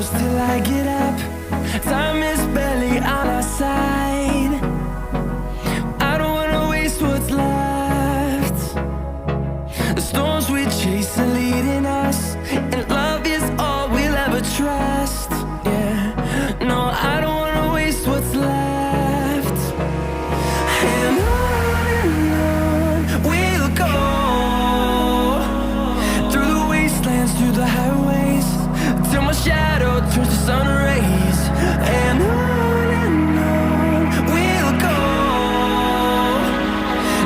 hours till I get up. Time is barely on our side. I don't wanna waste what's left. The storms we chase are leading us, and love is all we'll ever trust. Yeah, no, I don't wanna waste what's left. And on we'll go, through the wastelands, through the highways, till my shadow turns to sun rays. And on we'll go,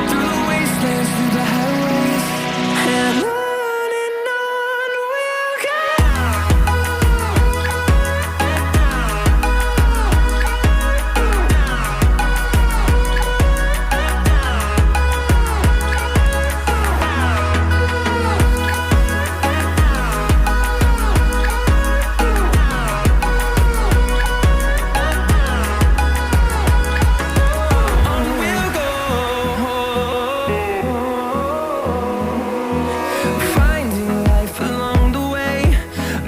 through the wastelands, through the highways, and on we'll go. Finding life along the way,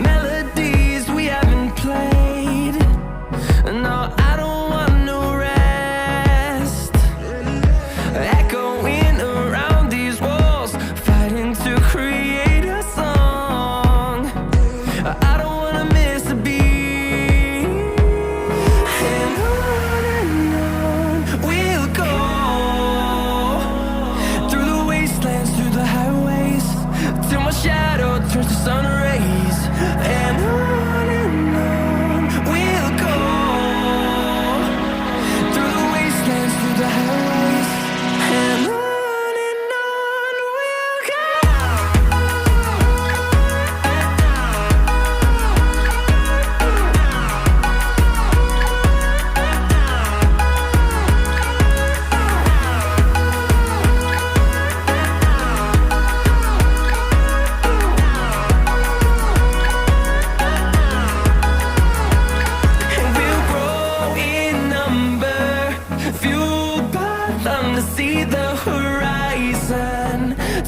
melodies we haven't played. No, I don't want no rest. Echoing around these walls, fighting to create a song. I don't wanna miss a beat. And on we'll go, through the wastelands, through the highways, till my shadow turns to sun rays. And on we'll go, through the wastelands, through the highways, and on we'll go. And we'll grow in number, fueled by them to see the horizon,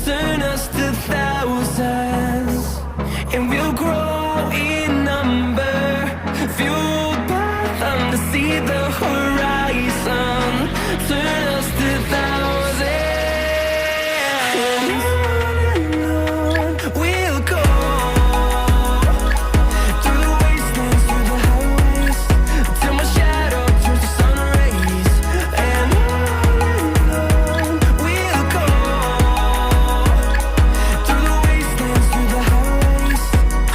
turn us to thousands. And we'll grow in number, fueled by them to see the horizon, turn us to thousands. And on we'll go, through the wastelands, through the highways, till my shadow turns to sun rays. And on we'll go, through the wastelands, through the highways,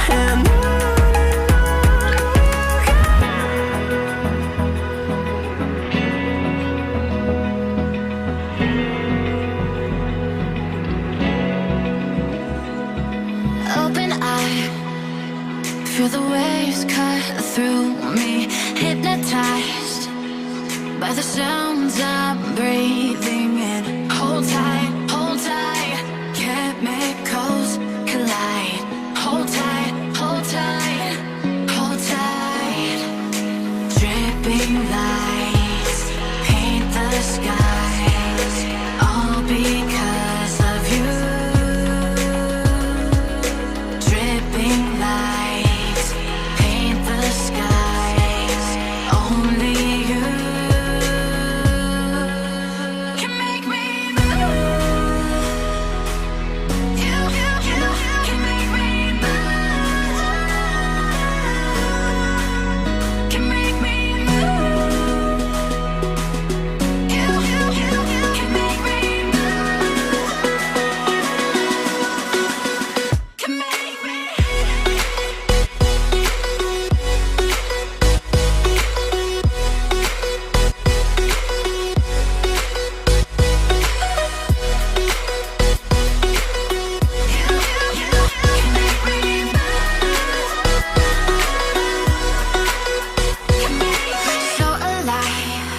and on we'll go. Open eye, feel the waves cut through me, hypnotized by the sounds I'm breathing in. Hold tight, chemicals collide. Hold tight, hold tight, hold tight. Dripping lights paint the skies, all because of you. Dripping lights paint the skies, only you can make me move. You can make me move. Can make me move. You can make me move. Can make me. So alive,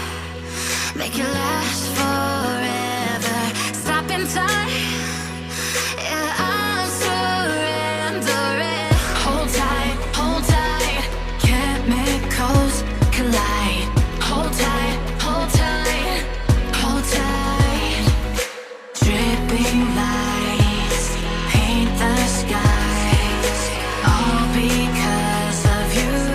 make it last forever. Stop in time, yeah, I'm surrendering. Hold tight, chemicals collide. Hold tight, hold tight. Dripping lights paint the skies, all because of you.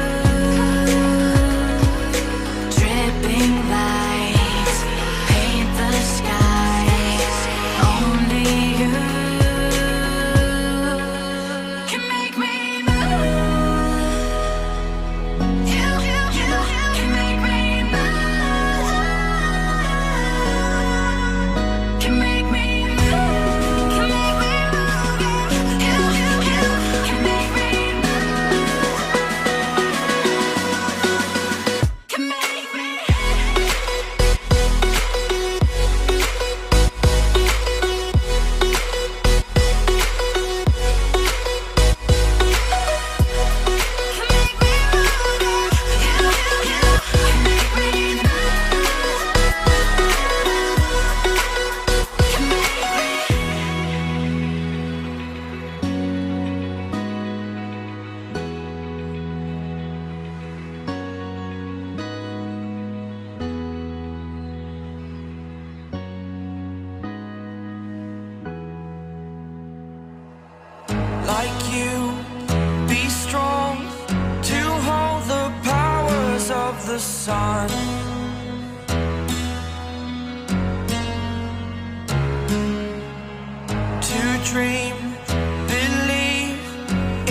the sun. To dream, believe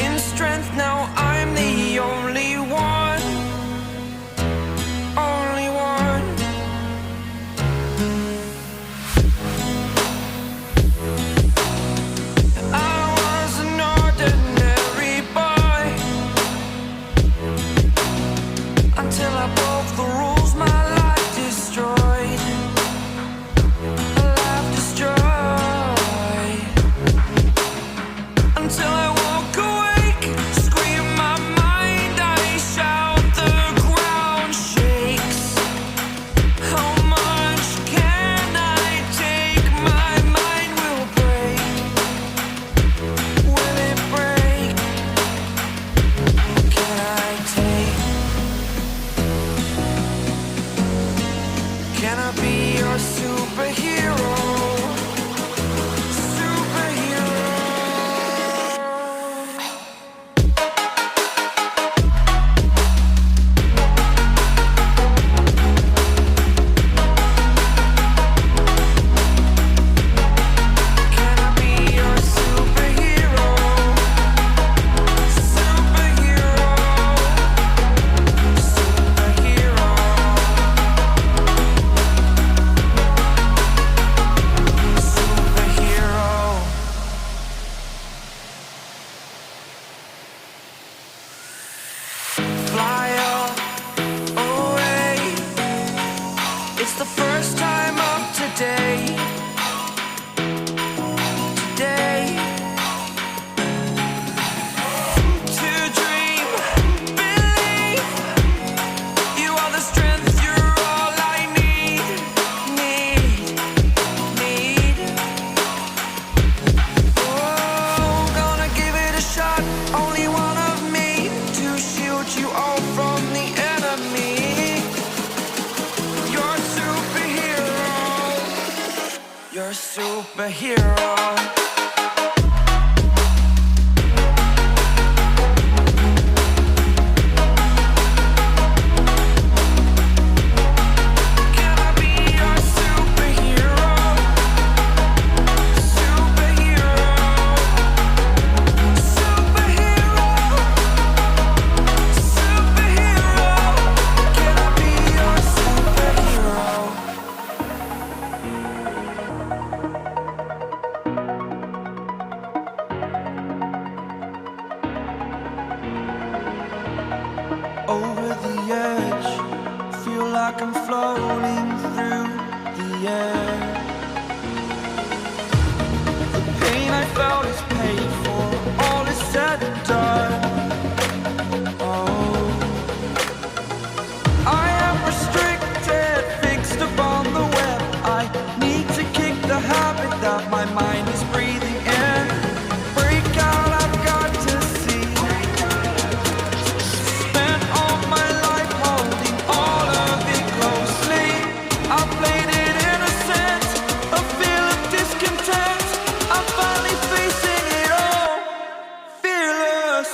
in strength. Now I'm the only one, only one. I was an ordinary boy until I broke the rules. My life destroyed, a life destroyed. Until I walk awake, scream my mind, I shout, the ground shakes. How much can I take? My mind will break. Will it break? Can I take? Can I be your superhero? Superhero. Can I be your superhero? Superhero. Superhero. Superhero. Fly away. It's the first time of today. Today. To dream, believe. You are the strength, you're all I need. Need. Oh, gonna give it a shot. Only one of me to shield you all from the enemy. You're a superhero. You're a superhero. Can I be your superhero? Superhero. Superhero. Superhero. Can I be your superhero? Over the edge, feel like I'm floating through the air. The pain I felt is paid for, all is said and done. Oh, I am restricted, fixed upon the web. I need to kick the habit that my mind is breathing in. Break out, I've got to see. Spent all my life holding all of it closely. I played it innocent, a feel of discontent. I'm finally facing it all, fearless.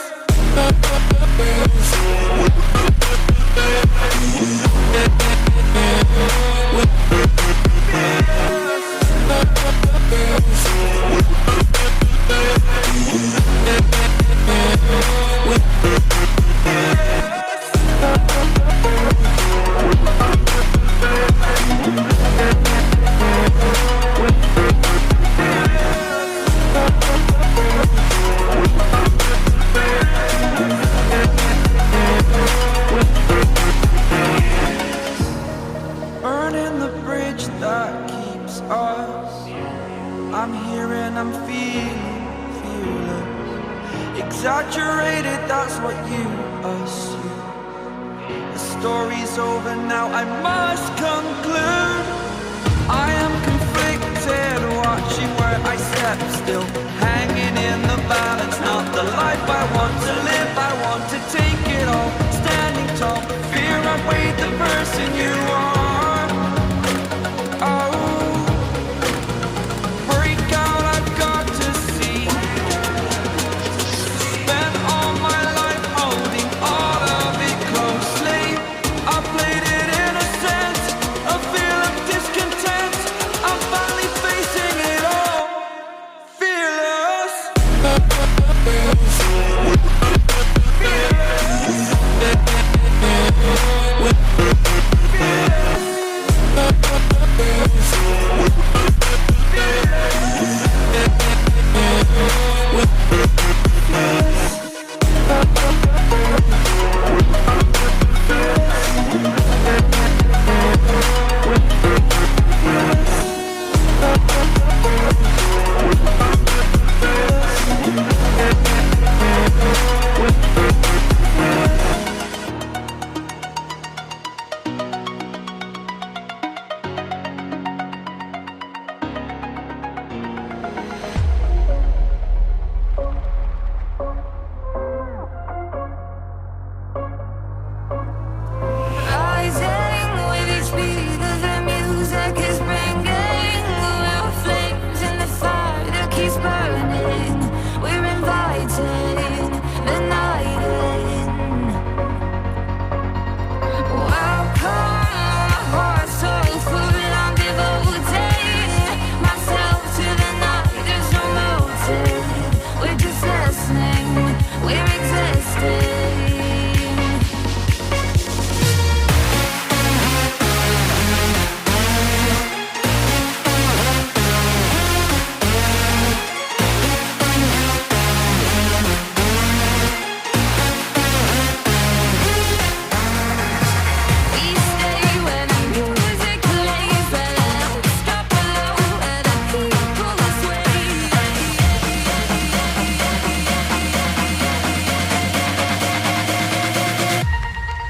Burning the bridge that keeps us. I'm here and I'm feeling fearless. Exaggerated, that's what you assume. The story's over now, I must conclude. I am conflicted, watching where I step still, hanging in the balance. Not the life I want to live, I want to take it all. Standing tall, fear I'm waiting.